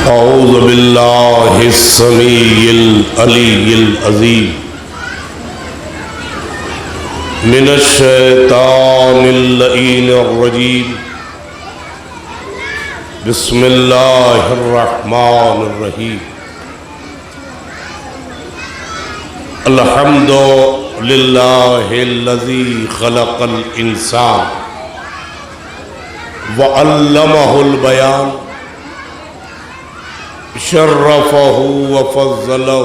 اعوذ باللہ السمیع العلی العظیم من الشیطان اللعین الرجیم بسم اللہ الرحمن الرحیم الحمد للہ الذی خلق الانسان وعلمہ البیان شرفہ وفضلہ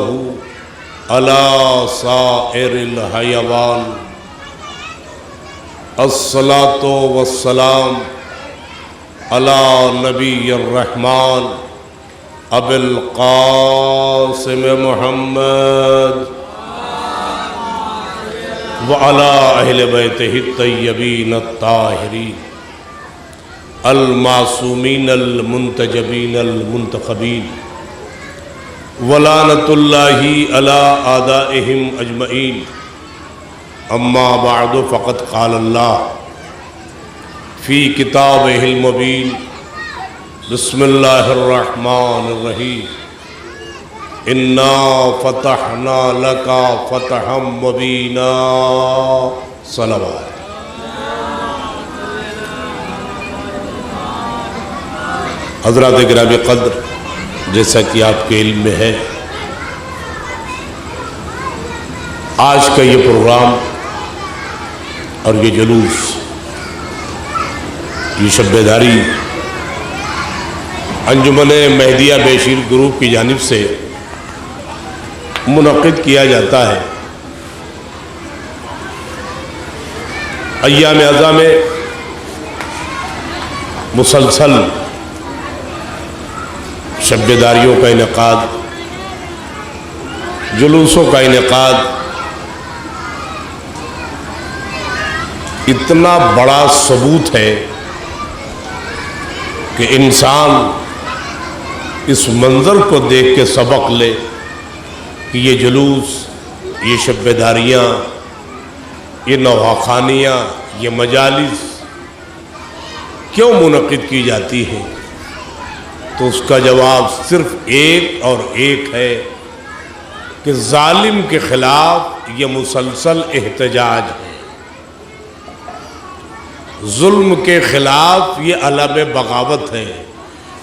علی سائر الحیوان الصلاة والسلام علی نبی الرحمن ابی القاسم محمد وعلی اہل بیتہ الطیبین الطاہرین المعصومین المنتجبین المنتخبین ولعنۃ اللہ علی اعدائہم اجمعین اما بعد فقد قال اللہ فی کتابہ المبین بسم اللہ الرحمن الرحیم انا فتحنا لک فتحا مبینا صلوات۔ حضرات گرامی قدر، جیسا کہ آپ کے علم میں ہے، آج کا یہ پروگرام اور یہ جلوس، یہ شب بیداری انجمن مہدیہ بیشیر گروپ کی جانب سے منعقد کیا جاتا ہے۔ ایام اعظام میں مسلسل شب بیداریوں کا انعقاد، جلوسوں کا انعقاد اتنا بڑا ثبوت ہے کہ انسان اس منظر کو دیکھ کے سبق لے کہ یہ جلوس، یہ شب بیداریاں، یہ نواخوانیاں، یہ مجالس کیوں منعقد کی جاتی ہیں، تو اس کا جواب صرف ایک اور ایک ہے کہ ظالم کے خلاف یہ مسلسل احتجاج ہے، ظلم کے خلاف یہ علم بغاوت ہے،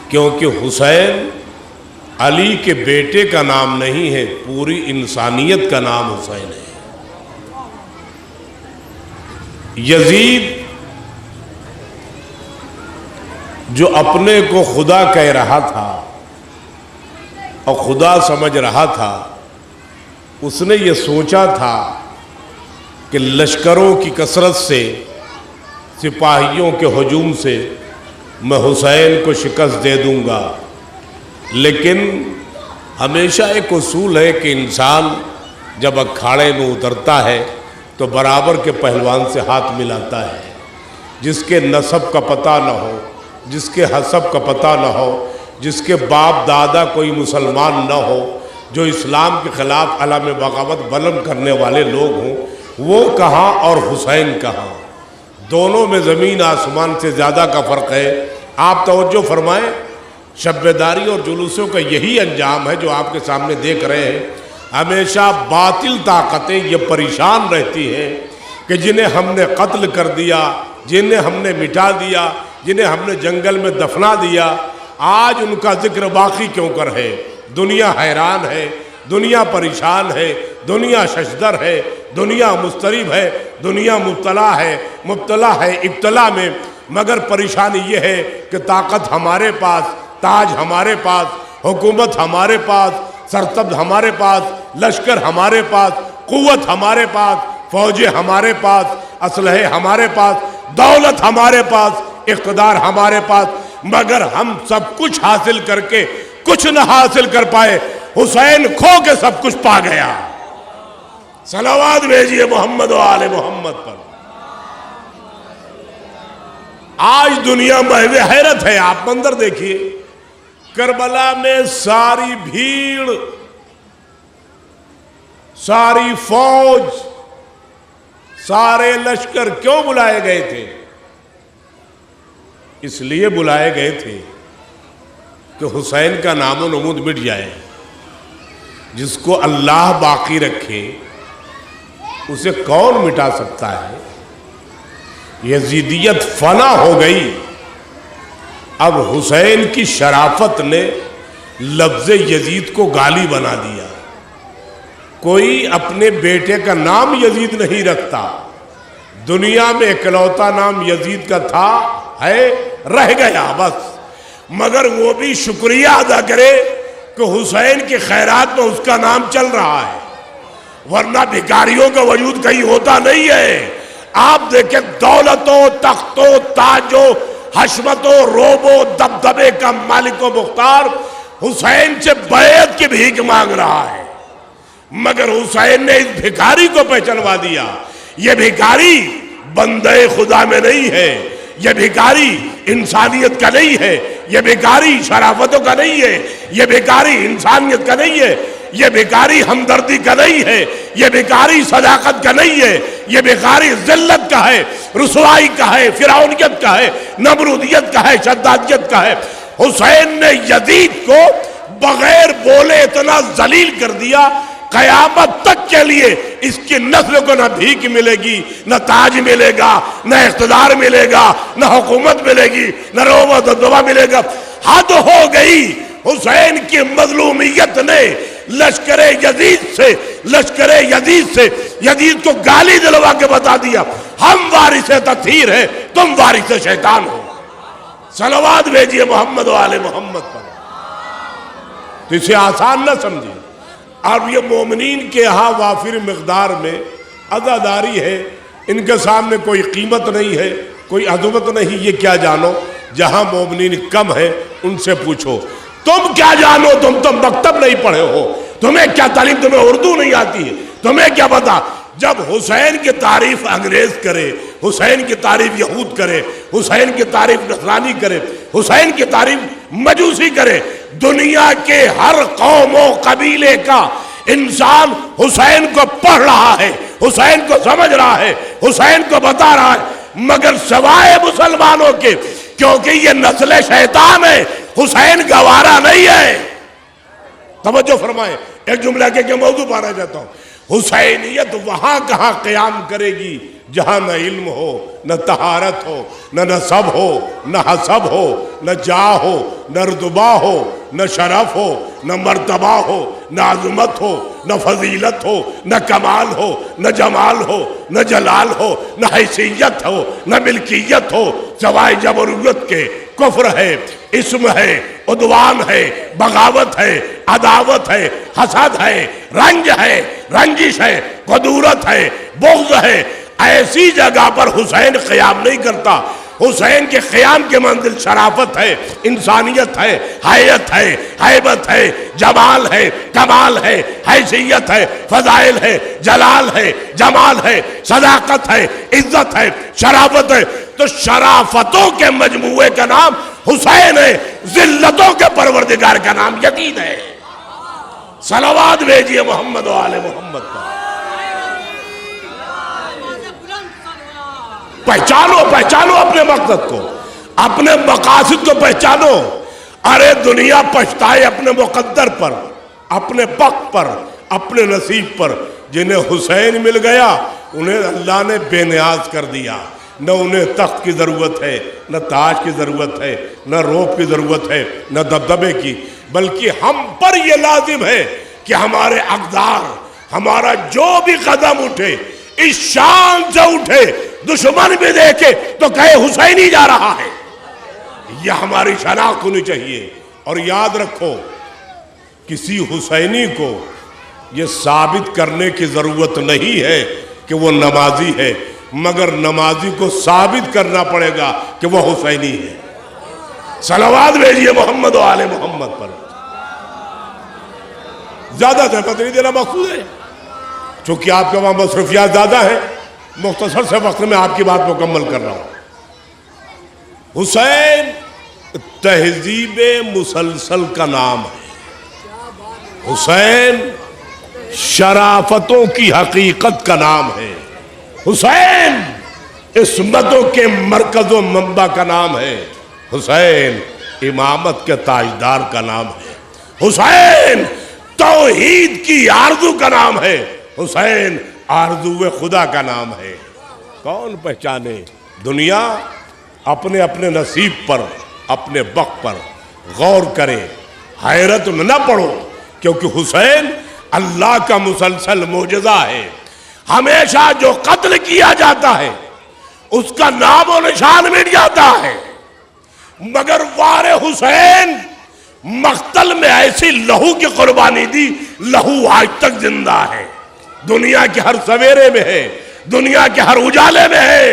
کیونکہ حسین علی کے بیٹے کا نام نہیں ہے، پوری انسانیت کا نام حسین ہے۔ یزید جو اپنے کو خدا کہہ رہا تھا اور خدا سمجھ رہا تھا، اس نے یہ سوچا تھا کہ لشکروں کی کثرت سے، سپاہیوں کے ہجوم سے میں حسین کو شکست دے دوں گا، لیکن ہمیشہ ایک اصول ہے کہ انسان جب اکھاڑے میں اترتا ہے تو برابر کے پہلوان سے ہاتھ ملاتا ہے، جس کے نسب کا پتہ نہ ہو، جس کے حسب کا پتہ نہ ہو، جس کے باپ دادا کوئی مسلمان نہ ہو، جو اسلام کے خلاف علم بغاوت بلند کرنے والے لوگ ہوں، وہ کہاں اور حسین کہاں؟ دونوں میں زمین آسمان سے زیادہ کا فرق ہے۔ آپ توجہ فرمائیں، شب بیداری اور جلوسوں کا یہی انجام ہے جو آپ کے سامنے دیکھ رہے ہیں۔ ہمیشہ باطل طاقتیں یہ پریشان رہتی ہیں کہ جنہیں ہم نے قتل کر دیا، جنہیں ہم نے مٹا دیا، جنہیں ہم نے جنگل میں دفنا دیا، آج ان کا ذکر باقی کیوں کر ہے؟ دنیا حیران ہے، دنیا پریشان ہے، دنیا ششدر ہے، دنیا مضطرب ہے، دنیا مبتلا ہے ابتلا میں، مگر پریشانی یہ ہے کہ طاقت ہمارے پاس، تاج ہمارے پاس، حکومت ہمارے پاس، سرتبد ہمارے پاس، لشکر ہمارے پاس، قوت ہمارے پاس، فوجیں ہمارے پاس، اسلحے ہمارے پاس، دولت ہمارے پاس، اقتدار ہمارے پاس، مگر ہم سب کچھ حاصل کر کے کچھ نہ حاصل کر پائے۔ حسین کھو کے سب کچھ پا گیا۔ صلوات بھیجئے محمد و آل محمد پر۔ آج دنیا محو حیرت ہے۔ آپ منظر دیکھیے، کربلا میں ساری بھیڑ، ساری فوج، سارے لشکر کیوں بلائے گئے تھے؟ اس لیے بلائے گئے تھے کہ حسین کا نام و نمود مٹ جائے. جس کو اللہ باقی رکھے اسے کون مٹا سکتا ہے؟ یزیدیت فنا ہو گئی. اب حسین کی شرافت نے لفظ یزید کو گالی بنا دیا. کوئی اپنے بیٹے کا نام یزید نہیں رکھتا. دنیا میں اکلوتا نام یزید کا تھا، ہے، رہ گیا بس. مگر وہ بھی شکریہ ادا کرے کہ حسین کے خیرات میں اس کا نام چل رہا ہے، ورنہ بھکاریوں کا وجود کہیں ہوتا نہیں ہے. آپ دیکھیں دولتوں، تختوں، تاجوں، حشمتوں، روبوں، دبدبے کا مالک و مختار حسین سے بیعت کی بھیک مانگ رہا ہے. مگر حسین نے اس بھکاری کو پہچانوا دیا. یہ بھکاری بندے خدا میں نہیں ہے، یہ بھکاری انسانیت کا نہیں ہے، یہ بھکاری شرافتوں کا نہیں ہے، یہ بھکاری انسانیت کا نہیں ہے، یہ بھکاری ہمدردی کا نہیں ہے، یہ بھکاری صداقت کا نہیں ہے، یہ بھکاری ذلت کا ہے، رسوائی کا ہے، فرعونیت کا ہے، نمرودیت کا ہے، شدادیت کا ہے. حسین نے یزید کو بغیر بولے اتنا ذلیل کر دیا، قیامت تک کے لیے اس کی نسل کو نہ بھیک ملے گی، نہ تاج ملے گا، نہ اقتدار ملے گا، نہ حکومت ملے گی، نہ رعب و دبدبہ ملے گا. حد ہو گئی. حسین کی مظلومیت نے لشکر یزید سے یزید کو گالی دلوا کے بتا دیا، ہم وارث تطہیر ہیں، تم وارث شیطان ہو. صلوات بھیجئے محمد و آل محمد پر. تو اسے آسان نہ سمجھے. اب یہ مومنین کے ہاں وافر مقدار میں عزاداری ہے، ان کے سامنے کوئی قیمت نہیں ہے، کوئی عظمت نہیں. یہ کیا جانو، جہاں مومنین کم ہے ان سے پوچھو. تم کیا جانو، تم تو مکتب نہیں پڑھے ہو، تمہیں کیا تعلیم، تمہیں اردو نہیں آتی ہے، تمہیں کیا پتا. جب حسین کی تعریف انگریز کرے، حسین کی تعریف یہود کرے، حسین کی تعریف نصرانی کرے، حسین کی تعریف مجوسی کرے، دنیا کے ہر قوم و قبیلے کا انسان حسین کو پڑھ رہا ہے، حسین کو سمجھ رہا ہے، حسین کو بتا رہا ہے، مگر سوائے مسلمانوں کے، کیونکہ یہ نسل شیطان ہے، حسین گوارا نہیں ہے. توجہ فرمائیں، ایک جملہ کے موضوع پانا چاہتا ہوں. حسینیت وہاں کہاں قیام کرے گی جہاں نہ علم ہو، نہ طہارت ہو، نہ نسب ہو، نہ حسب ہو، نہ جاہ ہو، نہ رتبہ ہو، نہ شرف ہو، نہ مرتبہ ہو، نہ عظمت ہو، نہ فضیلت ہو، نہ کمال ہو، نہ جمال ہو، نہ جلال ہو، نہ حیثیت ہو، نہ ملکیت ہو، سوائے جبروت کے. کفر ہے، اسم ہے، عدوان ہے، بغاوت ہے، عداوت ہے، حسد ہے، رنج ہے، رنجش ہے، قدورت ہے، بغض ہے. ایسی جگہ پر حسین قیام نہیں کرتا. حسین کے قیام کے منزل شرافت ہے، انسانیت ہے، حیت ہے، حیبت ہے، جمال ہے، کمال ہے، حیثیت ہے، فضائل ہے، جلال ہے، جمال ہے، صداقت ہے، عزت ہے، شرافت ہے. تو شرافتوں کے مجموعے کا نام حسین ہے، ذلتوں کے پروردگار کا نام یزید ہے. صلوات بھیجئے محمد و آل محمد پر. پہچانو اپنے مقصد کو، اپنے مقاصد کو پہچانو. ارے دنیا پچھتائے اپنے مقدر پر، اپنے وقت پر، اپنے نصیب پر. جنہیں حسین مل گیا انہیں اللہ نے بے نیاز کر دیا. نہ انہیں تخت کی ضرورت ہے، نہ تاج کی ضرورت ہے، نہ روب کی ضرورت ہے، نہ دبدبے کی. بلکہ ہم پر یہ لازم ہے کہ ہمارے اقدار، ہمارا جو بھی قدم اٹھے اس شان سے اٹھے، دشمن بھی دیکھے تو کہے حسین ہی جا رہا ہے. یہ ہماری شناخت ہونی چاہیے. اور یاد رکھو، کسی حسینی کو یہ ثابت کرنے کی ضرورت نہیں ہے کہ وہ نمازی ہے، مگر نمازی کو ثابت کرنا پڑے گا کہ وہ حسینی ہے. صلوات بھیجئے محمد و آل محمد پر. زیادہ زحمت نہیں دینا مقصود ہے، چونکہ آپ کے وہاں مصروفیات زیادہ ہیں. مختصر سے وقت میں آپ کی بات مکمل کر رہا ہوں. حسین تہذیب مسلسل کا نام ہے. حسین شرافتوں کی حقیقت کا نام ہے. حسین عصمتوں کے مرکز و منبع کا نام ہے. حسین امامت کے تاجدار کا نام ہے، حسین توحید کی آرزو کا نام ہے، حسین آرزو خدا کا نام ہے۔ کون پہچانے؟ دنیا اپنے اپنے نصیب پر، اپنے وقت پر غور کرے، حیرت میں نہ پڑو، کیونکہ حسین اللہ کا مسلسل معجزہ ہے۔ ہمیشہ جو قتل کیا جاتا ہے اس کا نام و نشان مٹ جاتا ہے، مگر وار حسین مقتل میں ایسی لہو کی قربانی دی، لہو آج تک زندہ ہے، دنیا کے ہر سویرے میں ہے، دنیا کے ہر اجالے میں ہے،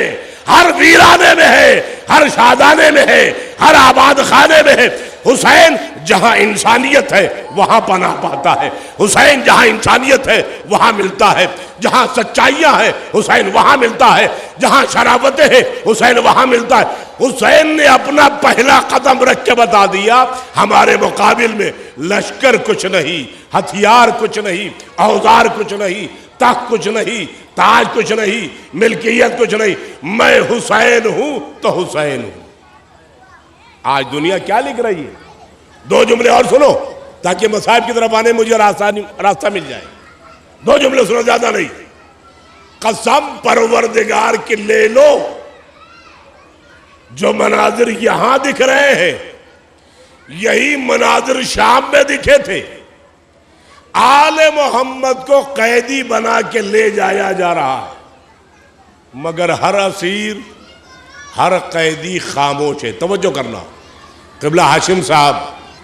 ہر ویرانے میں ہے، ہر شادانے میں ہے، ہر آباد خانے میں ہے۔ حسین جہاں انسانیت ہے وہاں پناہ پاتا ہے، حسین جہاں انسانیت ہے وہاں ملتا ہے، جہاں سچائیاں ہیں حسین وہاں ملتا ہے، جہاں شرافتیں ہیں حسین وہاں ملتا ہے۔ حسین نے اپنا پہلا قدم رکھ کے بتا دیا، ہمارے مقابل میں لشکر کچھ نہیں، ہتھیار کچھ نہیں، اوزار کچھ نہیں، تخت کچھ نہیں، تاج کچھ نہیں، ملکیت کچھ نہیں، میں حسین ہوں تو حسین ہوں۔ آج دنیا کیا لکھ رہی ہے؟ دو جملے اور سنو تاکہ مصائب کی طرف آنے مجھے راستہ مل جائے۔ دو جملے سنو، زیادہ نہیں۔ قسم پروردگار کی لے لو، جو مناظر یہاں دکھ رہے ہیں یہی مناظر شام میں دکھے تھے۔ آل محمد کو قیدی بنا کے لے جایا جا رہا ہے، مگر ہر اسیر، ہر قیدی خاموش ہے۔ توجہ کرنا، قبلہ ہاشم صاحب،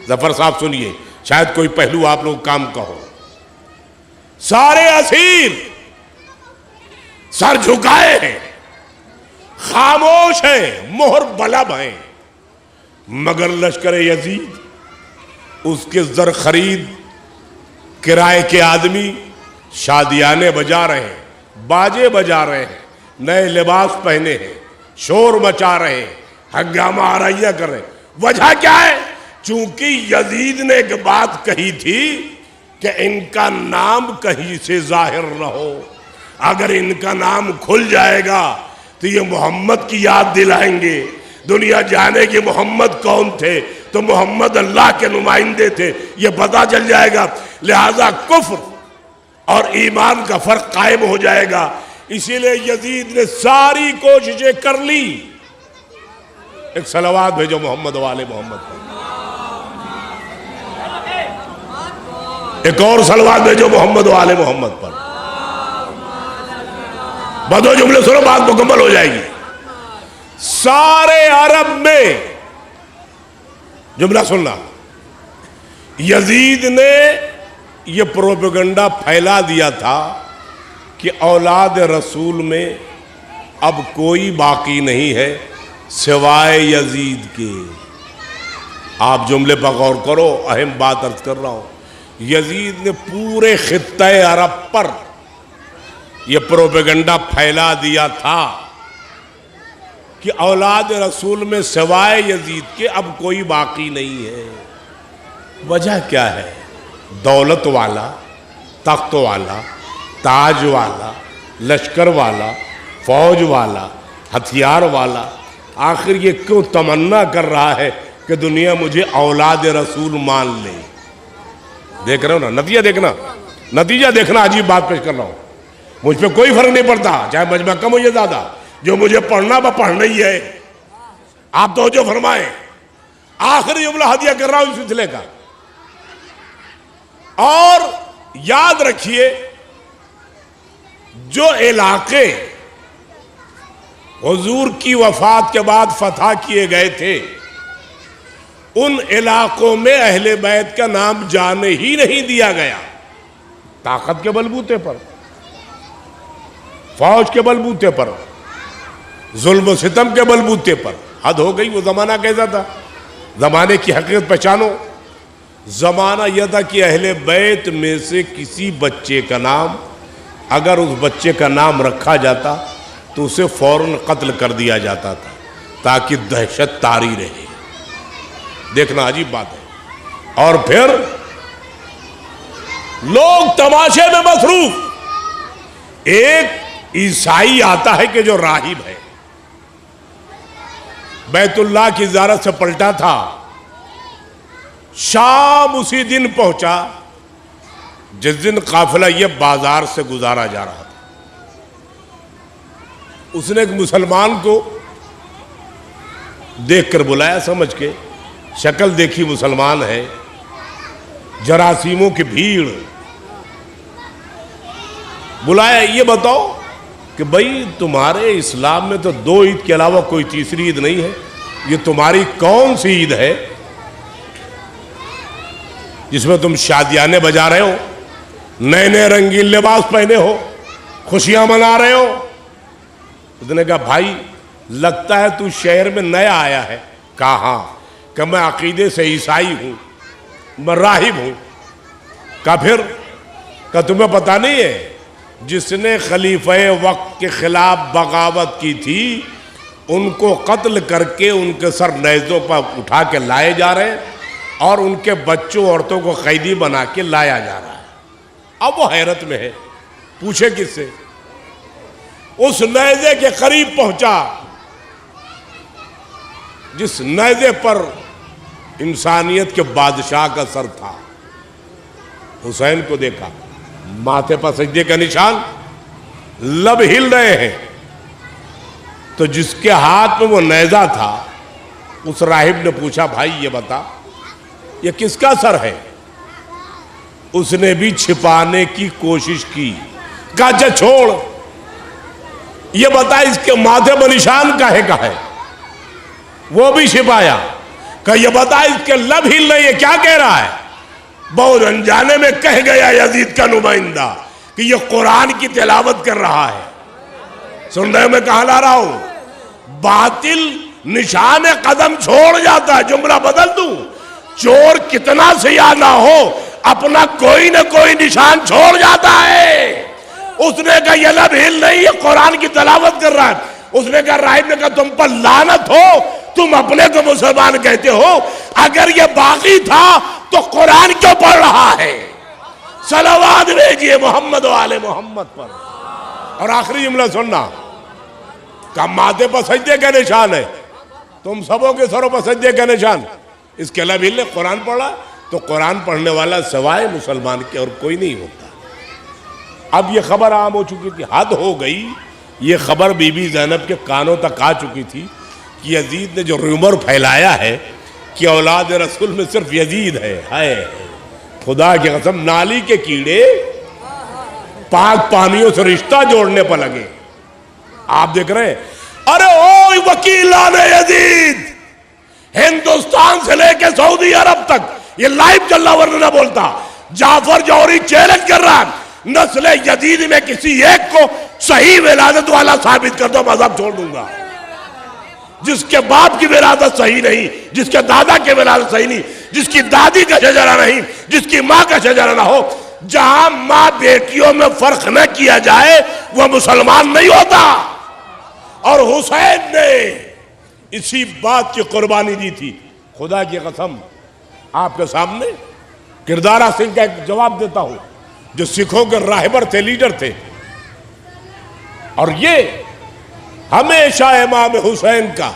ظفر صاحب سنیے، شاید کوئی پہلو آپ لوگ کام کا ہو۔ سارے اسیر سر جھکائے ہیں، خاموش ہیں، مہر بلب ہیں، مگر لشکر یزید، اس کے زر خرید کرائے کے آدمی شادیانے بجا رہے ہیں، باجے بجا رہے ہیں، نئے لباس پہنے ہیں، شور مچا رہے ہیں، ہنگامہ آرائیاں کر رہے ہیں۔ وجہ کیا ہے؟ چونکہ یزید نے ایک بات کہی تھی کہ ان کا نام کہیں سے ظاہر نہ ہو، اگر ان کا نام کھل جائے گا تو یہ محمد کی یاد دلائیں گے، دنیا جانے کہ محمد کون تھے، تو محمد اللہ کے نمائندے تھے، یہ پتہ چل جائے گا، لہذا کفر اور ایمان کا فرق قائم ہو جائے گا۔ اسی لئے یزید نے ساری کوششیں کر لی۔ ایک صلوات بھیجو محمد والے محمد پر، ایک اور صلوات بھیجو محمد والے محمد پر۔ بدو جملے سنو، بات مکمل ہو جائے گی۔ سارے عرب میں، جملہ سننا، یزید نے یہ پروپیگنڈا پھیلا دیا تھا کہ اولاد رسول میں اب کوئی باقی نہیں ہے سوائے یزید کے۔ آپ جملے پر غور کرو، اہم بات عرض کر رہا ہوں۔ یزید نے پورے خطہ عرب پر یہ پروپیگنڈا پھیلا دیا تھا کہ اولاد رسول میں سوائے یزید کے اب کوئی باقی نہیں ہے۔ وجہ کیا ہے؟ دولت والا، تخت والا، تاج والا، لشکر والا، فوج والا، ہتھیار والا، آخر یہ کیوں تمنا کر رہا ہے کہ دنیا مجھے اولاد رسول مان لے؟ دیکھ رہے ہو نا نتیجہ؟ دیکھنا نتیجہ دیکھنا، عجیب بات پیش کر رہا ہوں۔ مجھ پہ کوئی فرق نہیں پڑتا، چاہے مجمع کم ہو یا زیادہ، جو مجھے پڑھنا وہ پڑھنا ہی ہے۔ آپ توجہ فرمائیں، آخری جملہ ہدیہ کر رہا ہوں اس سلسلے کا، اور یاد رکھیے جو علاقے حضور کی وفات کے بعد فتح کیے گئے تھے ان علاقوں میں اہل بیت کا نام جانے ہی نہیں دیا گیا، طاقت کے بلبوتے پر، فوج کے بلبوتے پر، ظلم و ستم کے بلبوتے پر۔ حد ہو گئی۔ وہ زمانہ کیسا تھا؟ زمانے کی حقیقت پہچانو۔ زمانہ یہ تھا کہ اہل بیت میں سے کسی بچے کا نام، اگر اس بچے کا نام رکھا جاتا تو اسے فوراً قتل کر دیا جاتا تھا تاکہ دہشت طاری رہے۔ دیکھنا عجیب بات ہے۔ اور پھر لوگ تماشے میں مصروف۔ ایک عیسائی آتا ہے کہ جو راہب ہے، بیت اللہ کی زیارت سے پلٹا تھا، شام اسی دن پہنچا جس دن قافلہ یہ بازار سے گزارا جا رہا تھا۔ اس نے ایک مسلمان کو دیکھ کر بلایا، سمجھ کے شکل دیکھی مسلمان ہے، جراثیموں کی بھیڑ، بلایا، یہ بتاؤ کہ بھئی تمہارے اسلام میں تو 2 عید کے علاوہ کوئی تیسری عید نہیں ہے، یہ تمہاری کون سی عید ہے جس میں تم شادیانے بجا رہے ہو، نئے نئے رنگین لباس پہنے ہو، خوشیاں منا رہے ہو؟ اس نے کہا بھائی لگتا ہے تو شہر میں نیا آیا ہے۔ کہا ہاں، کہ میں عقیدے سے عیسائی ہوں، میں راہب ہوں۔ کہا پھر؟ کہ تمہیں پتہ نہیں ہے جس نے خلیفہ وقت کے خلاف بغاوت کی تھی ان کو قتل کر کے ان کے سر نیزوں پر اٹھا کے لائے جا رہے ہیں اور ان کے بچوں عورتوں کو قیدی بنا کے لایا جا رہا ہے۔ اب وہ حیرت میں ہے، پوچھے کس سے؟ اس نیزے کے قریب پہنچا جس نیزے پر انسانیت کے بادشاہ کا سر تھا۔ حسین کو دیکھا، ماتھے پر سجدے کا نشان، لب ہل رہے ہیں۔ تو جس کے ہاتھ میں وہ نیزہ تھا اس راہب نے پوچھا بھائی یہ بتا یہ کس کا سر ہے؟ اس نے بھی چھپانے کی کوشش کی۔ کہا اچھا چھوڑ، یہ بتا اس کے ماتھے پر نشان کاہے کا ہے؟ وہ بھی چھپایا۔ کہ یہ بتا اس کے لب ہل رہے ہیں، کیا کہہ رہا ہے؟ بہت انجانے میں کہہ گیا یزید کا نمائندہ کہ یہ قرآن کی تلاوت کر رہا ہے۔ سن رہے میں کہاں لا رہا ہوں؟ باطل نشان قدم چھوڑ جاتا ہے۔ جملہ بدل دوں، چور کتنا سیاہ نہ ہو اپنا کوئی نہ کوئی نشان چھوڑ جاتا ہے۔ اس نے کہا یہ لب ہل نہیں، یہ قرآن کی تلاوت کر رہا ہے۔ اس نے کہا راہب نے کہا تم پر لعنت ہو، تم اپنے کو مسلمان کہتے ہو، اگر یہ باقی تھا تو قرآن کیوں پڑھ رہا ہے؟ صلوات بھیجئے محمد و آل محمد پر۔ اور آخری جملہ سننا، کہ ماتھے پر سجدے کا نشان ہے، تم سبوں کے سروں پر سجدے کا نشان، اس کے لب ہلے، قرآن پڑھا تو قرآن پڑھنے والا سوائے مسلمان کے اور کوئی نہیں ہوتا۔ اب یہ خبر عام ہو چکی تھی، حد ہو گئی، یہ خبر بی بی زینب کے کانوں تک آ چکی تھی کہ یزید نے جو رومر پھیلایا ہے کہ اولاد رسول میں صرف یزید ہے۔ خدا کی قسم، نالی کے کیڑے پاک پانیوں سے رشتہ جوڑنے پر لگے۔ آپ دیکھ رہے ہیں، ارے او وکیلان یزید، ہندوستان سے لے کے سعودی عرب تک یہ لائیو چل رہا، ورنہ نہ بولتا۔ جعفر جوہری چیلنج کر رہا ہے، نسل یزید میں کسی ایک کو صحیح ولادت والا ثابت کر دو، مذہب چھوڑ دوں گا۔ جس کے باپ کی ولادت صحیح نہیں، جس کے دادا کی ولادت صحیح نہیں، جس کی دادی کا شجرہ نہیں، جس کی ماں کا شجرہ نہ ہو، جہاں ماں بیٹیوں میں فرق نہ کیا جائے وہ مسلمان نہیں ہوتا۔ اور حسین نے اسی بات کی قربانی دی تھی۔ خدا کی قسم آپ کے سامنے کردارہ سنگھ کا ایک جواب دیتا ہوں، جو سکھوں کے راہبر تھے، لیڈر تھے، اور یہ ہمیشہ امام حسین کا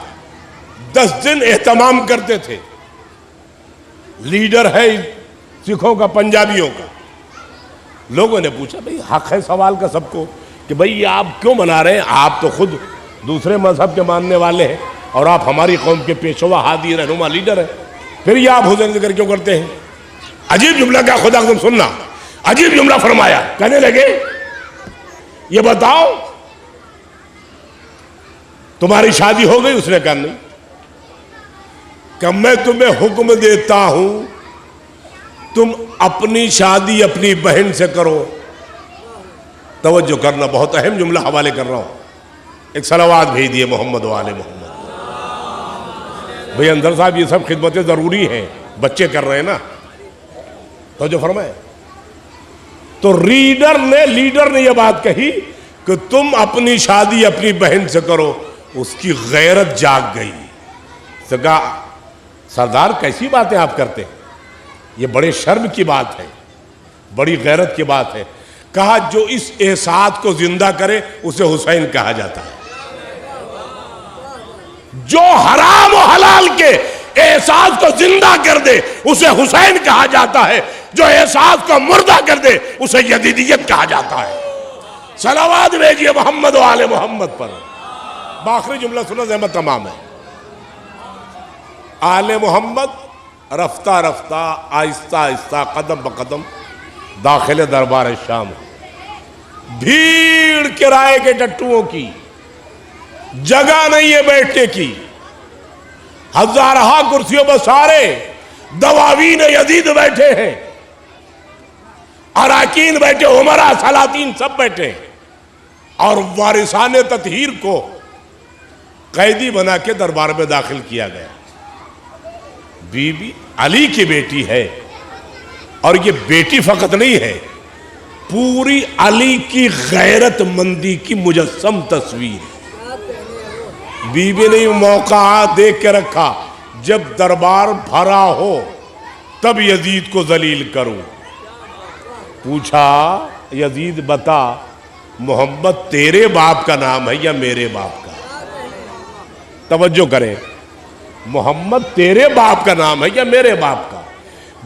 10 دن اہتمام کرتے تھے۔ لیڈر ہے سکھوں کا، پنجابیوں کا۔ لوگوں نے پوچھا بھئی حق ہے سوال کا سب کو کہ بھئی آپ کیوں منا رہے ہیں؟ آپ تو خود دوسرے مذہب کے ماننے والے ہیں اور آپ ہماری قوم کے پیشوا، ہادی، رہنما، لیڈر ہیں، پھر یہ آپ حسین ذکر کیوں کرتے ہیں؟ عجیب جملہ کا خدا قسم سننا، عجیب جملہ فرمایا۔ کہنے لگے یہ بتاؤ تمہاری شادی ہو گئی؟ اس نے کہا نہیں۔ کہ میں تمہیں حکم دیتا ہوں تم اپنی شادی اپنی بہن سے کرو۔ توجہ کرنا، بہت اہم جملہ حوالے کر رہا ہوں، ایک صلوات بھیج دیے محمد و آل محمد۔ بھئی اندر صاحب یہ سب خدمتیں ضروری ہیں، بچے کر رہے ہیں نا، توجہ فرمائے۔ تو لیڈر نے یہ بات کہی کہ تم اپنی شادی اپنی بہن سے کرو۔ اس کی غیرت جاگ گئی، کہا سردار کیسی باتیں آپ کرتے ہیں؟ یہ بڑے شرم کی بات ہے، بڑی غیرت کی بات ہے۔ کہا جو اس احساس کو زندہ کرے اسے حسین کہا جاتا ہے۔ جو حرام و حلال کے احساس کو زندہ کر دے اسے حسین کہا جاتا ہے، جو احساس کو مردہ کر دے اسے یزیدیت کہا جاتا ہے۔ صلوات بھیجیے محمد و آل محمد پر۔ آخری جملہ سنا، زحمت تمام ہے۔ آل محمد رفتہ رفتہ آہستہ آہستہ قدم بقدم داخل دربار شام، بھیڑ کرائے کے ٹٹوؤں کی، جگہ نہیں ہے بیٹھنے کی، ہزارہا کرسیوں پر سارے دواوین یزید بیٹھے ہیں، اراکین بیٹھے، عمرا سلاطین سب بیٹھے، اور وارثان تطہیر کو قیدی بنا کے دربار میں داخل کیا گیا۔ بی بی علی کی بیٹی ہے، اور یہ بیٹی فقط نہیں ہے، پوری علی کی غیرت مندی کی مجسم تصویر۔ بی بی نے موقعات دیکھ کے رکھا، جب دربار بھرا ہو تب یزید کو ذلیل کروں۔ پوچھا، یزید بتا محمد تیرے باپ کا نام ہے یا میرے باپ کا؟ توجہ کریں، محمد تیرے باپ کا نام ہے یا میرے باپ کا؟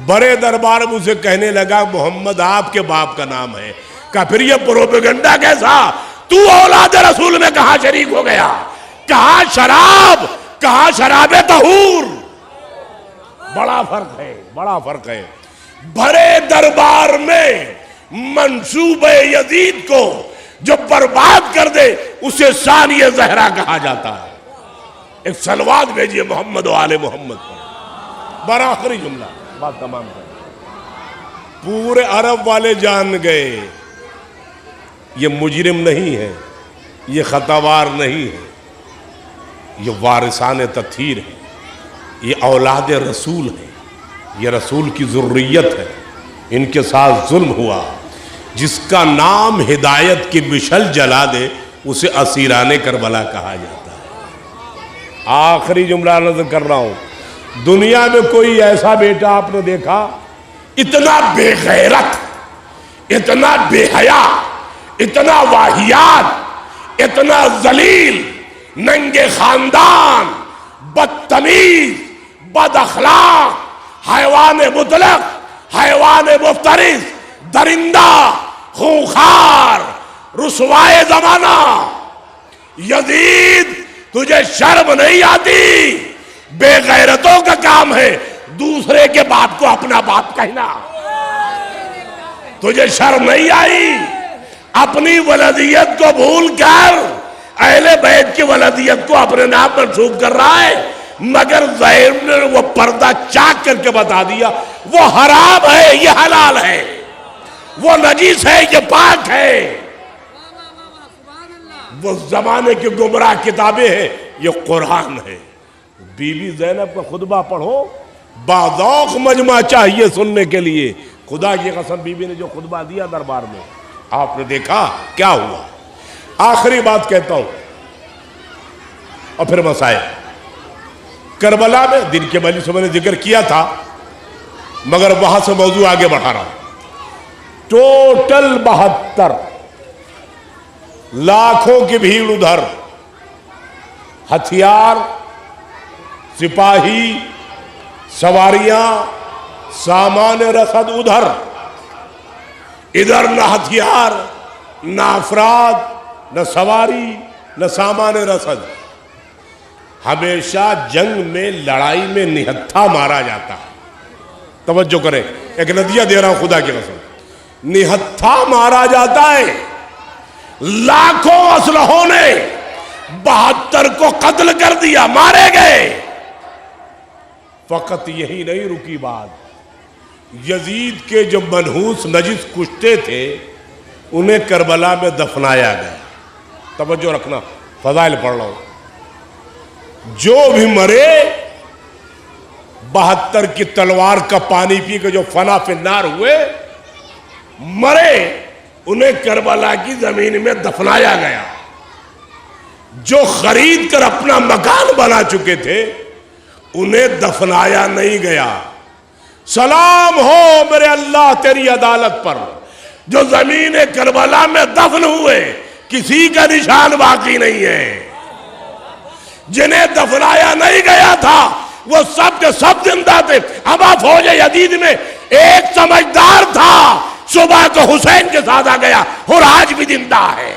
بڑے دربار میں اسے کہنے لگا محمد آپ کے باپ کا نام ہے۔ کہا پھر یہ پروپیگنڈا کیسا؟ تو اولاد رسول میں کہاں شریک ہو گیا؟ کہاں شراب، کہاں شراب طہور؟ بڑا فرق ہے، بڑا فرق ہے۔ بڑے دربار میں منصوب یزید کو جو برباد کر دے اسے ثانی زہرا کہا جاتا ہے۔ ایک صلوات بھیجیے محمد و آل محمد پر۔ بڑا آخری جملہ، بات تمام کر۔ پورے عرب والے جان گئے یہ مجرم نہیں ہے، یہ خطاوار نہیں ہے، یہ وارثان تطہیر ہے، یہ اولاد رسول ہے، یہ رسول کی ذریت ہے، ان کے ساتھ ظلم ہوا۔ جس کا نام ہدایت کی مشعل جلا دے اسے اسیران کربلا کہا جاتا ہے۔ آخری جملہ نظر کر رہا ہوں، دنیا میں کوئی ایسا بیٹا آپ نے دیکھا اتنا بے غیرت، اتنا بے حیا، اتنا واہیات، اتنا ذلیل، ننگے خاندان، بدتمیز، بد اخلاق، حیوان مطلق، حیوان مفترس، درندہ، خونخوار، رسوائے زمانہ۔ یزید تجھے شرم نہیں آتی؟ بے غیرتوں کا کام ہے دوسرے کے باپ کو اپنا باپ کہنا۔ تجھے شرم نہیں آئی؟ اپنی ولدیت کو بھول کر اہل بیت کی ولدیت کو اپنے نام منسوب کر رہا ہے، مگر زید نے وہ پردہ چاک کر کے بتا دیا وہ حرام ہے یہ حلال ہے، وہ نجیس ہے یہ پاک ہے۔ وہ زمانے کی گمراہ کتابیں ہیں، یہ قرآن ہے۔ بی بی زینب کا خطبہ پڑھو، باذوق مجمع چاہیے سننے کے لیے۔ خدا کی قسم بی بی نے جو خطبہ دیا دربار میں، آپ نے دیکھا کیا ہوا۔ آخری بات کہتا ہوں اور پھر مسائل۔ کربلا میں دن کے مجلس میں نے ذکر کیا تھا، مگر وہاں سے موضوع آگے بڑھا رہا ہوں۔ ٹوٹل 72 لاکھوں کی بھیڑ ادھر، ہتھیار، سپاہی، سواریاں، سامان رسد ادھر، ادھر نہ ہتھیار، نہ افراد، نہ سواری، نہ سامان رسد۔ ہمیشہ جنگ میں، لڑائی میں نہتھا مارا جاتا ہے۔ توجہ کریں، ایک ندیہ دے رہا ہوں خدا کی قسم، نہتھا مارا جاتا ہے۔ لاکھوں اسلحوں نے 72 کو قتل کر دیا، مارے گئے۔ فقط یہی نہیں رکی بات، یزید کے جو منحوس نجس کشتے تھے انہیں کربلا میں دفنایا گیا۔ توجہ رکھنا، فضائل پڑھ رہا ہوں۔ جو بھی مرے 72 کی تلوار کا پانی پی کے جو فنا فی النار ہوئے، مرے، انہیں کربلا کی زمین میں دفنایا گیا۔ جو خرید کر اپنا مکان بنا چکے تھے انہیں دفنایا نہیں گیا۔ سلام ہو میرے اللہ تیری عدالت پر، جو زمین کربلا میں دفن ہوئے کسی کا نشان باقی نہیں ہے۔ جنہیں دفنایا نہیں گیا تھا وہ سب کے سب زندہ تھے. اما فوج یزید میں ایک سمجھدار تھا، صبح کو حسین کے ساتھ آ گیا اور آج بھی زندہ ہے.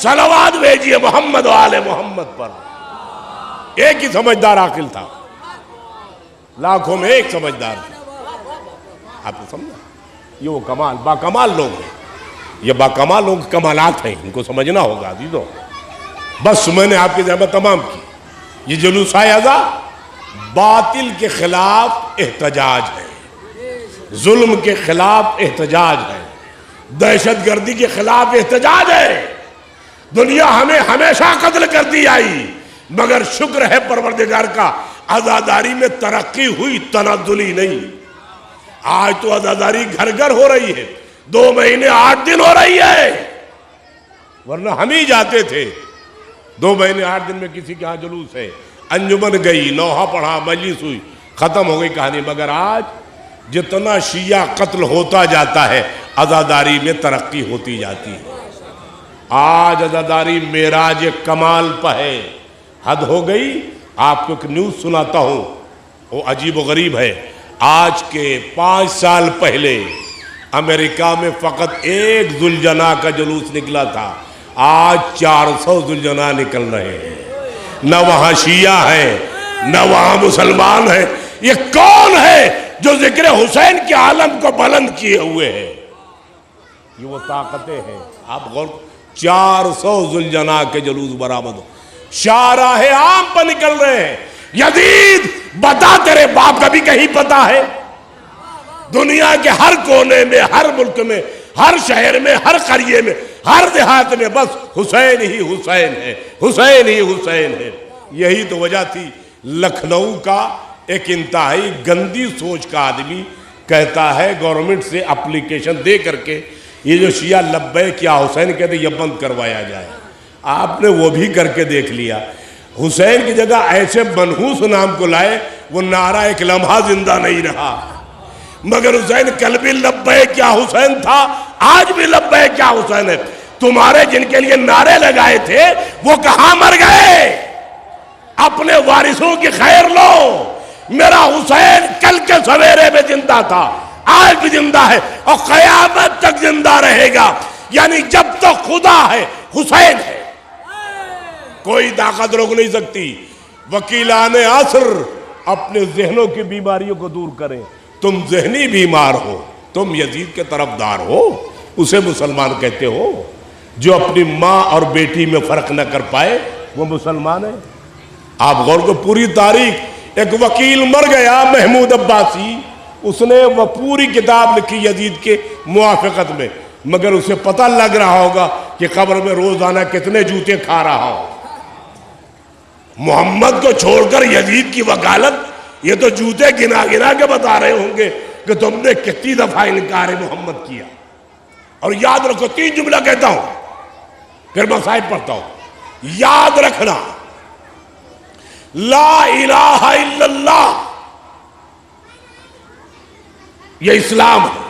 صلوات بھیجیے محمد و آل محمد پر. ایک ہی سمجھدار عاقل تھا، لاکھوں میں ایک سمجھدار تھا. آپ کو سمجھا؟ یہ وہ کمال، باکمال لوگ ہیں. یہ باکمال لوگ کمالات ہیں، ان کو سمجھنا ہوگا عزیزو. بس میں نے آپ کے ذہن میں تمام کی. یہ جلوس ازا باطل کے خلاف احتجاج ہے، ظلم کے خلاف احتجاج ہے، دہشت گردی کے خلاف احتجاج ہے. دنیا ہمیں ہمیشہ قتل کرتی آئی، مگر شکر ہے پروردگار کا عزاداری میں ترقی ہوئی، تنزلی نہیں. آج تو عزاداری گھر گھر ہو رہی ہے، 2 مہینے 8 دن ہو رہی ہے، ورنہ ہم ہی جاتے تھے. 2 مہینے 8 دن میں کسی کے ہاں جلوس ہے، انجمن گئی، نوحہ پڑھا، مجلس ہوئی، ختم ہو گئی کہانی. مگر آج جتنا شیعہ قتل ہوتا جاتا ہے عزاداری میں ترقی ہوتی جاتی ہے. آج عزاداری معراج کمال پہ ہے. حد ہو گئی. آپ کو ایک نیوز سناتا ہوں، وہ عجیب و غریب ہے. آج کے 5 سال پہلے امریکہ میں فقط ایک ذوالجناح کا جلوس نکلا تھا، آج 400 ذوالجناح نکل رہے ہیں. نہ وہاں شیعہ ہیں نہ وہاں مسلمان ہیں. یہ کون ہے جو ذکر حسین کے عالم کو بلند کیے ہوئے ہیں؟ یہ وہ طاقتیں ہیں. آپ غور، 400 ذوالجناح کے جلوس برآمد ہو، شاہراہ عام پر نکل رہے ہیں. یزید بتا تیرے باپ کا بھی کہیں پتا ہے؟ دنیا کے ہر کونے میں، ہر ملک میں، ہر شہر میں، ہر قریے میں، ہر دیہات میں بس حسین ہی حسین ہے، حسین ہی حسین ہے. یہی تو وجہ تھی. لکھنؤ کا ایک انتہائی گندی سوچ کا آدمی کہتا ہے گورنمنٹ سے اپلیکیشن دے کر کے یہ جو شیعہ لبیک یا حسین کہتے یہ بند کروایا جائے. آپ نے وہ بھی کر کے دیکھ لیا. حسین کی جگہ ایسے منحوس نام کو لائے، وہ نعرہ ایک لمحہ زندہ نہیں رہا. مگر حسین کل بھی لبیک یا حسین تھا، آج بھی لبیک یا حسین ہے. تمہارے جن کے لیے نعرے لگائے تھے وہ کہاں مر گئے؟ اپنے وارثوں کی خیر لو. میرا حسین کل کے سویرے میں زندہ تھا، آج بھی زندہ ہے اور قیامت تک زندہ رہے گا. یعنی جب تک خدا ہے حسین ہے، کوئی طاقت روک نہیں سکتی. وکیلان عصر اپنے ذہنوں کی بیماریوں کو دور کریں. تم ذہنی بیمار ہو، تم یزید کے طرفدار ہو، اسے مسلمان کہتے ہو. جو اپنی ماں اور بیٹی میں فرق نہ کر پائے وہ مسلمان ہے. آپ غور کو، پوری تاریخ ایک وکیل مر گیا محمود عباسی، اس نے وہ پوری کتاب لکھی یزید کے موافقت میں، مگر اسے پتہ لگ رہا ہوگا کہ قبر میں روزانہ کتنے جوتے کھا رہا ہو. محمد کو چھوڑ کر یزید کی وکالت، یہ تو جوتے گنا گنا کے بتا رہے ہوں گے کہ تم نے کتنی دفعہ انکار محمد کیا. اور یاد رکھو، 3 جملہ کہتا ہوں پھر مصائب پڑھتا ہوں. یاد رکھنا، لا الہ الا اللہ یہ اسلام ہے،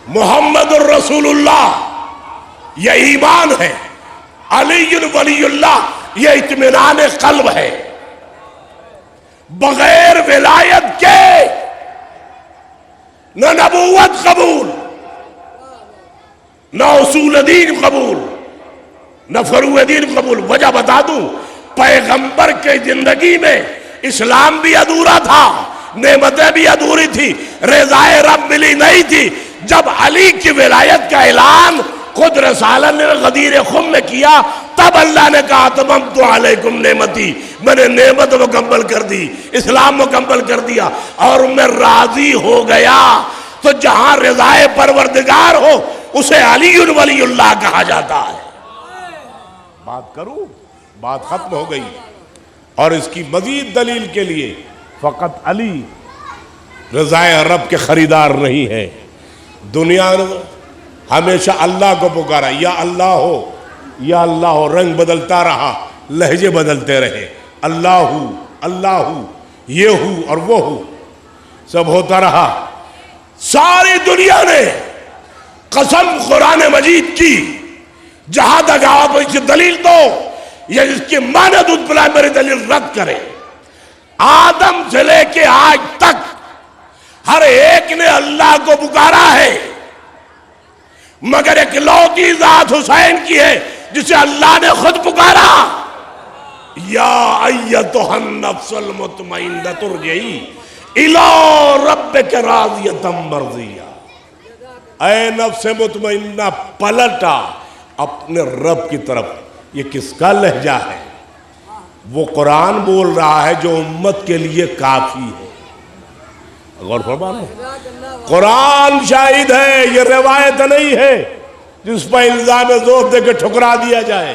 محمد الرسول اللہ یہ ایمان ہے، علی ولی اللہ یہ اطمینان قلب ہے. بغیر ولایت کے نہ نبوت قبول، نہ اصول دین قبول، نہ فروع دین قبول. وجہ بتا دوں، پیغمبر کے زندگی میں اسلام بھی ادھورا تھا، نعمتیں بھی ادھوری تھی، رضائے رب ملی نہیں تھی. جب علی کی ولایت کا اعلان خود رسالت نے غدیر خم میں کیا، تب اللہ نے کہا اتممت علیکم نعمتی، میں نے نعمت مکمل کر دی، اسلام مکمل کر دیا اور میں راضی ہو گیا. تو جہاں رضائے پروردگار ہو اسے علی ولی اللہ کہا جاتا ہے. بات کروں، بات ختم ہو گئی. اور اس کی مزید دلیل کے لیے فقط علی رضائے رب کے خریدار نہیں ہے. دنیا نے ہمیشہ اللہ کو پکارا، یا اللہ ہو یا اللہ ہو. رنگ بدلتا رہا، لہجے بدلتے رہے، اللہ ہو اللہ ہو، یہ ہو اور وہ ہو، سب ہوتا رہا. ساری دنیا نے قسم قرآن مجید کی، جہاں تک آپ اس کی دلیل دو، یا اس کی ماند پلائے میری دلیل رد کرے. آدم سے لے کے آج تک ہر ایک نے اللہ کو پکارا ہے، مگر ایک لوتی ذات حسین کی ہے جسے اللہ نے خود پکارا، یا ایتھا النفس المطمئنۃ ارجعی الی ربک راضیۃ مرضیہ، اے نفس مطمئنہ پلٹا اپنے رب کی طرف۔ یہ کس کا لہجہ ہے؟ وہ قرآن بول رہا ہے جو امت کے لیے کافی ہے۔ غور فرما رہے ہیں؟ قرآن شاہد ہے، یہ روایت نہیں ہے جس پر الزام زور دے کے ٹھکرا دیا جائے۔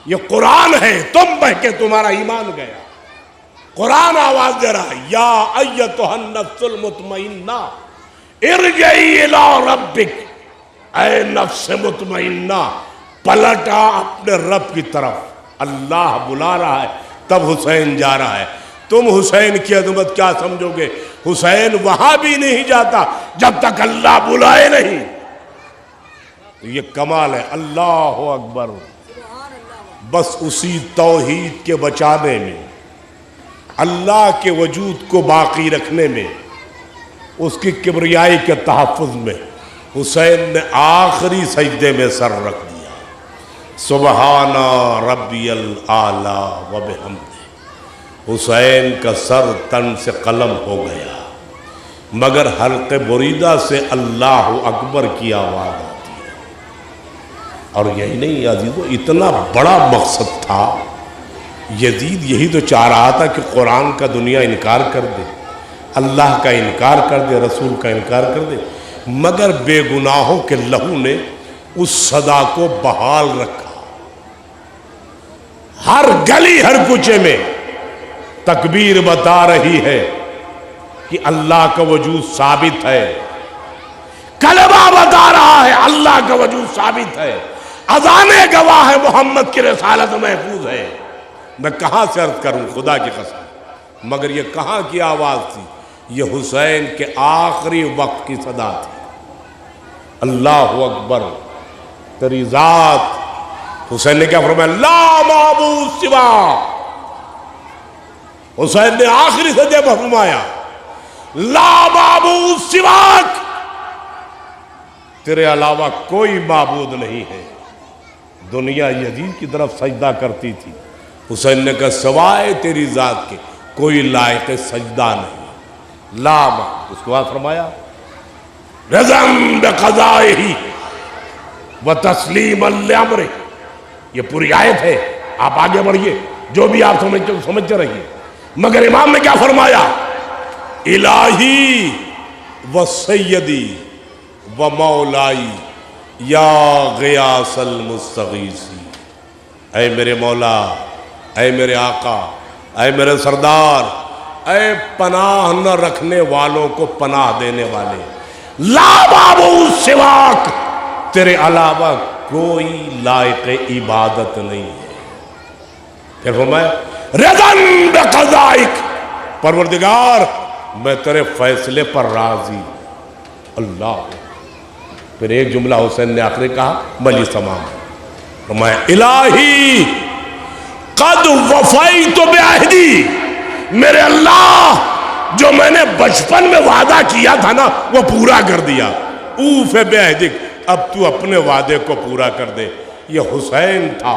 یہ قرآن ہے، تم بہ کے تمہارا ایمان گیا۔ قرآن آواز دے رہا ہے، یا ایتھا النفس المطمئنہ ارجعی الی ربک، اے نفس مطمئنہ پلٹا اپنے رب کی طرف۔ اللہ بلا رہا ہے، تب حسین جا رہا ہے۔ تم حسین کی عظمت کیا سمجھو گے؟ حسین وہاں بھی نہیں جاتا جب تک اللہ بلائے نہیں۔ تو یہ کمال ہے، اللہ اکبر۔ بس اسی توحید کے بچانے میں، اللہ کے وجود کو باقی رکھنے میں، اس کی کبریائی کے تحفظ میں حسین نے آخری سجدے میں سر رکھ دیا۔ سبحان ربی الاعلیٰ وبحمدہ۔ حسین کا سر تن سے قلم ہو گیا، مگر حلق بریدہ سے اللہ اکبر کی آواز آتی ہے۔ اور یہی نہیں عزیزو، اتنا بڑا مقصد تھا۔ یزید یہی تو چاہ رہا تھا کہ قرآن کا دنیا انکار کر دے، اللہ کا انکار کر دے، رسول کا انکار کر دے، مگر بے گناہوں کے لہو نے اس صدا کو بحال رکھا۔ ہر گلی ہر کوچے میں تکبیر بتا رہی ہے کہ اللہ کا وجود ثابت ہے، کلمہ بتا رہا ہے اللہ کا وجود ثابت ہے، اذانیں گواہ ہے محمد کی رسالت محفوظ ہے۔ میں کہاں سے عرض کروں خدا کی قسم، مگر یہ کہاں کی آواز تھی؟ یہ حسین کے آخری وقت کی صدا تھی۔ اللہ اکبر، تیری ذات۔ حسین نے کیا فرمایا؟ لا معبود سوا۔ حسین نے آخری سجدے میں فرمایا، لا معبود سواک، تیرے علاوہ کوئی معبود نہیں ہے۔ دنیا یزید کی طرف سجدہ کرتی تھی، حسین نے کہا سوائے تیری ذات کے کوئی لائق سجدہ نہیں، لا معبود۔ اس کے بعد فرمایا رضا بقضائہ وتسلیما لامرہ۔ یہ پوری آیت ہے، آپ آگے بڑھیے، جو بھی آپ سمجھتے رہیے، مگر امام نے کیا فرمایا؟ الہی و سیدی و مولائی یا غیاث المستغیثی، اے میرے مولا، اے میرے آقا، اے میرے سردار، اے پناہ نہ رکھنے والوں کو پناہ دینے والے، لا معبود سواک، تیرے علاوہ کوئی لائق عبادت نہیں ہے۔ پھر فرمایا رضا بقضائک، پروردگار میں تیرے فیصلے پر راضی۔ اللہ، پھر ایک جملہ حسین نے آخری کہا، مجلس تمام، فرمایا الہی قد وفیت بعہدی، میرے اللہ جو میں نے بچپن میں وعدہ کیا تھا نا وہ پورا کر دیا، اوف بعہدک، اب تو اپنے وعدے کو پورا کر دے۔ یہ حسین تھا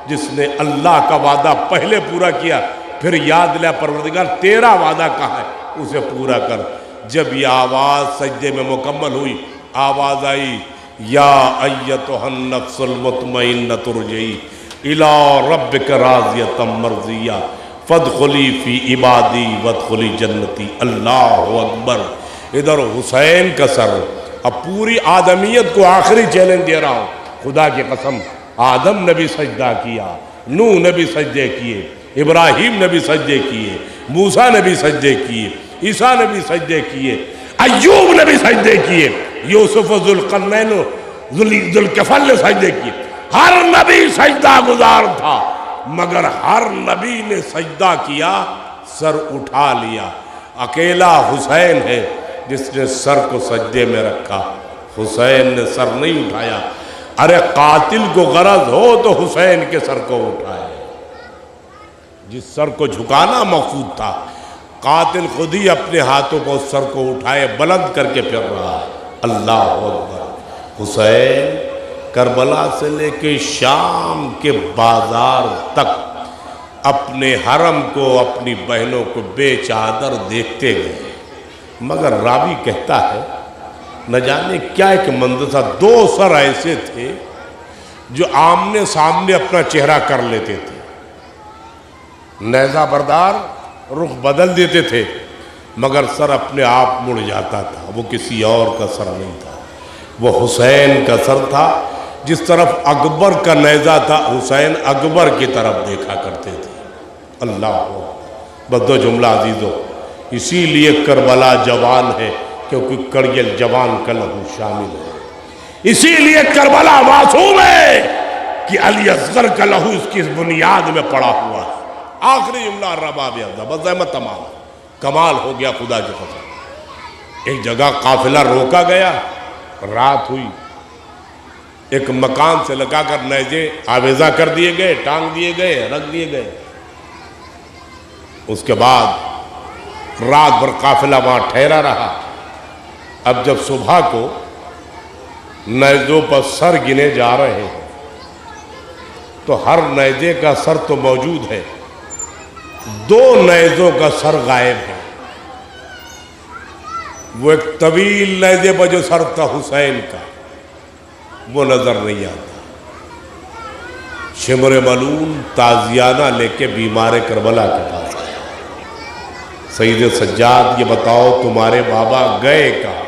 جس نے اللہ کا وعدہ پہلے پورا کیا، پھر یاد لیا پروردگار تیرا وعدہ کہاں ہے، اسے پورا کر۔ جب یہ آواز سجدے میں مکمل ہوئی، آواز آئی یا ایتھا النفس المطمئنۃ ارجعی الی ربک راضیۃ مرضیہ فادخلی فی عبادی وادخلی جنتی۔ اللہ اکبر۔ ادھر حسین کا سر، اب پوری آدمیت کو آخری چیلنج دے رہا ہوں، خدا کی قسم، آدم نے بھی سجدہ کیا، نوح نے بھی سجدے کیے، ابراہیم نے بھی سجدے کیے، موسیٰ نے بھی سجدے کیے، عیسیٰ نے بھی سجدے کیے، ایوب نے بھی سجدے کیے، یوسف ذوالقرنین ذوالکفل نے سجدے کیے۔ ہر نبی سجدہ گزار تھا، مگر ہر نبی نے سجدہ کیا، سر اٹھا لیا۔ اکیلا حسین ہے جس نے سر کو سجدے میں رکھا، حسین نے سر نہیں اٹھایا۔ ارے قاتل کو غرض ہو تو حسین کے سر کو اٹھائے، جس سر کو جھکانا مقصود تھا، قاتل خود ہی اپنے ہاتھوں کو اس سر کو اٹھائے بلند کر کے پھر رہا ہے۔ اللہ اکبر۔ حسین کربلا سے لے کے شام کے بازار تک اپنے حرم کو، اپنی بہنوں کو بے چادر دیکھتے گئے، مگر راوی کہتا ہے نہ جانے کیا ایک منظر تھا، دو سر ایسے تھے جو آمنے سامنے اپنا چہرہ کر لیتے تھے، نیزہ بردار رخ بدل دیتے تھے مگر سر اپنے آپ مڑ جاتا تھا، وہ کسی اور کا سر نہیں تھا، وہ حسین کا سر تھا۔ جس طرف اکبر کا نیزہ تھا، حسین اکبر کی طرف دیکھا کرتے تھے۔ اللہ بس دو جملہ عزیزو، اسی لیے کربلا جوان ہے کیونکہ کڑگل جوان کا لہو شامل ہے، اسی لیے کربلا معصوم ہے کہ علی اصغر کا لہو اس کی بنیاد میں پڑا ہوا ہے۔ آخری جملہ رباب افضل، بس احمد تمام، کمال ہو گیا خدا کی قسم۔ ایک جگہ قافلہ روکا گیا، رات ہوئی، ایک مکان سے لگا کر نیزے آویزہ کر دیے گئے، ٹانگ دیے گئے، رکھ دیے گئے۔ اس کے بعد رات بھر قافلہ وہاں ٹھہرا رہا۔ اب جب صبح کو نیزوں پر سر گنے جا رہے ہیں تو ہر نیزے کا سر تو موجود ہے، دو نیزوں کا سر غائب ہے۔ وہ ایک طویل نیزے پر جو سر تھا حسین کا، وہ نظر نہیں آتا۔ شمر ملون تازیانہ لے کے بیمار کربلا کے پاس آیا، سید سجاد یہ بتاؤ تمہارے بابا گئے کہاں؟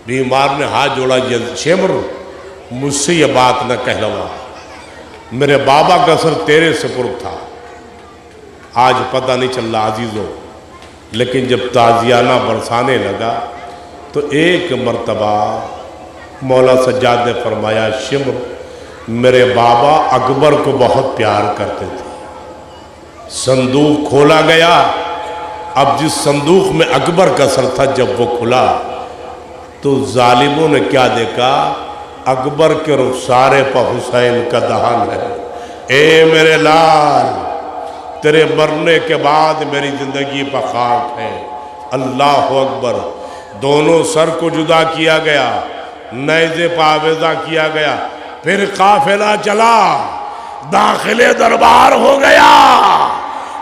بیمار نے ہاتھ جوڑا، شمر مجھ سے یہ بات نہ کہلوا، میرے بابا کا سر تیرے سپرد تھا، آج پتہ نہیں چل رہا عزیزو۔ لیکن جب تازیانہ برسانے لگا تو ایک مرتبہ مولا سجاد نے فرمایا، شمر میرے بابا اکبر کو بہت پیار کرتے تھے۔ صندوق کھولا گیا، اب جس صندوق میں اکبر کا سر تھا جب وہ کھلا تو ظالموں نے کیا دیکھا؟ اکبر کے رخسارے پر حسین کا دہن ہے۔ اے میرے لال، تیرے مرنے کے بعد میری زندگی پر خاک ہے۔ اللہ اکبر۔ دونوں سر کو جدا کیا گیا، نیزے پہ آویزہ کیا گیا، پھر قافلہ چلا، داخل دربار ہو گیا۔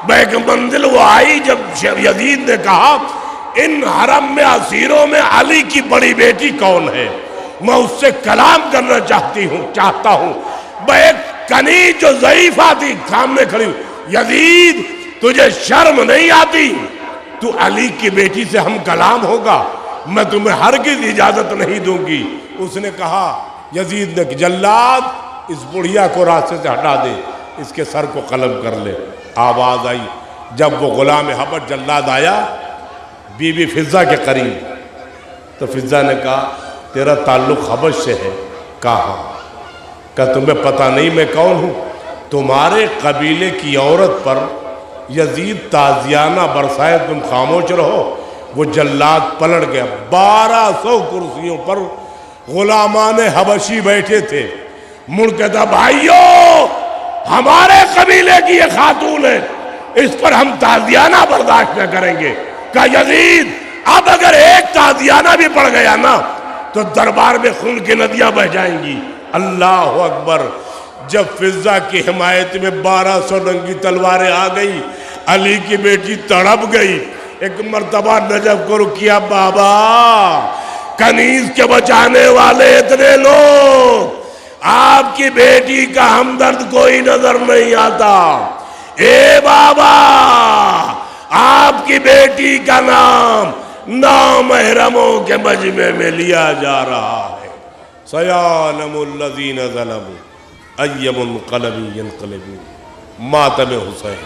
ایک منزل وہ آئی جب یزید نے کہا ان حرم میں اسیروں میں علی کی بڑی بیٹی کون ہے، میں اس سے کلام کرنا چاہتا ہوں۔ ایک کنیز جو ضعیفہ تھی سامنے کھڑی، یزید تجھے شرم نہیں آتی؟ تو علی کی بیٹی سے ہم کلام ہوگا، میں تمہیں ہرگز اجازت نہیں دوں گی۔ اس نے کہا، یزید نے، جلاد اس بڑھیا کو راستے سے ہٹا دے، اس کے سر کو قلم کر لے۔ آواز آئی، جب وہ غلام حبش جلاد آیا بی بی فضہ کے قریب، تو فضہ نے کہا تیرا تعلق حبش سے ہے؟ کہا کہ تمہیں پتہ نہیں میں کون ہوں؟ تمہارے قبیلے کی عورت پر یزید تازیانہ برسائے، تم خاموش رہو۔ وہ جلاد پلٹ گیا، 1200 کرسیوں پر غلامان حبشی بیٹھے تھے، مڑ کے کہا بھائیو ہمارے قبیلے کی یہ خاتون ہے، اس پر ہم تازیانہ برداشت نہ کریں گے۔ کہا یزید اب اگر ایک تازیانہ بھی پڑ گیا نا تو دربار میں خون کی ندیاں بہہ جائیں گی۔ اللہ اکبر۔ جب فضہ کی حمایت میں 1200 ننگی تلواریں آ گئی، علی کی بیٹی تڑپ گئی۔ ایک مرتبہ نجف کو رکیا، بابا کنیز کے بچانے والے اتنے لوگ، آپ کی بیٹی کا ہمدرد کوئی نظر نہیں آتا۔ اے بابا آپ کی بیٹی کا نام نامحرموں کے مجمع میں لیا جا رہا ہے۔ سیعلم الذین ظلموا ای منقلب ینقلبون۔ ماتم حسین۔